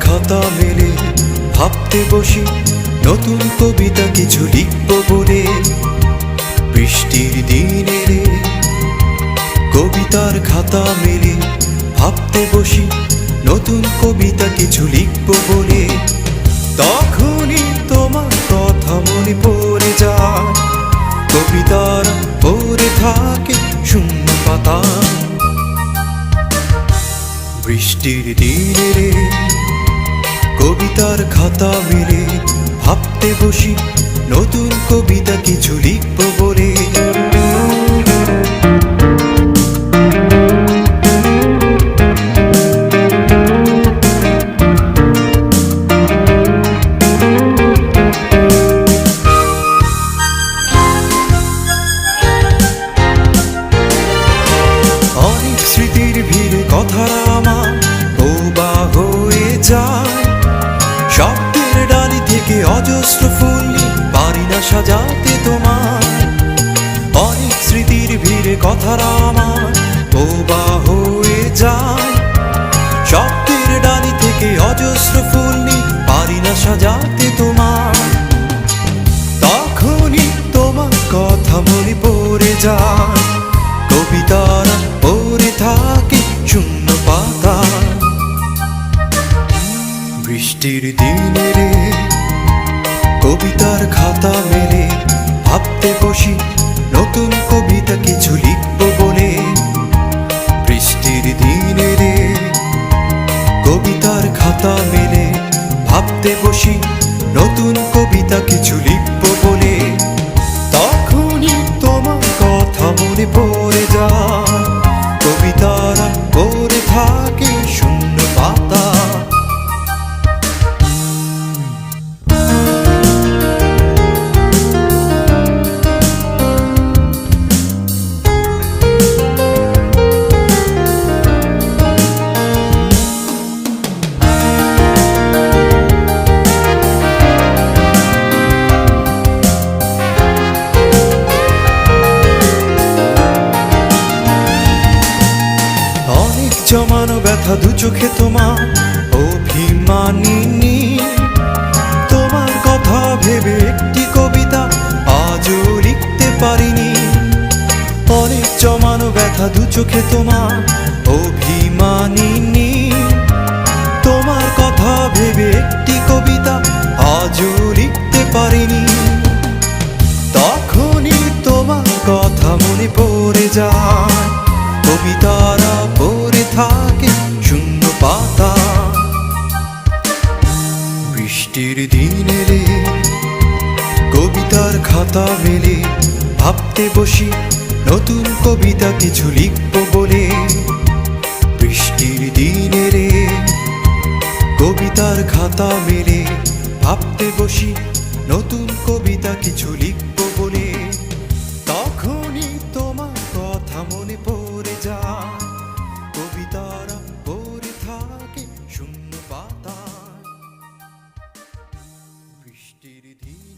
খাতা মেলে ভাবতে বসি নতুন কবিতা কিছু লিখব বলে। বৃষ্টির দিনে রে কবিতার খাতা মেলে ভাবতে বসি নতুন কবিতা কিছু লিখব বলে। তখনই তোমার কথা মনে পড়ে যায়, কবিতার পড়ে থাকে শূন্য পাতা। বৃষ্টির দিনে রে কবিতার খাতা মেলে ভাবতে বসি নতুন কবিতা কিছু লিখব বলে। অনেক স্মৃতির ভিড়ে কথারা আমার বোবা হয়ে যায়, শব্দের ডালি থেকে অজস্র ফুল পারি না সাজাতে তোমার। অনেক স্মৃতির ভিড়ে কথারা আমার বোবা হয়ে যায়, শব্দের ডালি থেকে অজস্র ফুল পারি না সাজাতে তোমার। তখনই তোমার কথা মনে পড়ে যায়, কবিতার পড়ে থাকে শূন্য পাতা। বৃষ্টির দিনে রে কবিতার খাতা মেলে ভাবতে বসি নতুন কবিতা কিছু লিখব বলে। বৃষ্টির দিনে রে কবিতার খাতা মেলে ভাবতে বসি নতুন কবিতা কিছু লিখব বলে। তখনই তোমার কথা মনে পড়ে যায়, কবিতার পড়ে থাকে শূন্য পাতা। জমানো ব্যথা দু চোখে তোমার অভিমানিনী, তোমার কথা ভেবে একটি কবিতা আজও লিখতে পারিনি। অনেক জমানো ব্যথা দু চোখে তোমার অভিমানিনী, তোমার কথা ভেবে একটি কবিতা আজও লিখতে পারিনি। তখনই তোমার কথা মনে পড়ে যায়, কবিতারা পড়ে থাকে শূন্য পাতা। বৃষ্টির দিনে রে কবিতার খাতা মেলে ভাবতে বসি নতুন কবিতা কিছু লিখব বলে। বৃষ্টির দিনে রে কবিতার খাতা মেলে ভাবতে বসি নতুন কবিতা কিছু লিখব বলে। তখনই তোমার কথা মনে পড়ে যায়, কবিতারা পড়ে থাকে শূন্য পাতা। বৃষ্টির দিন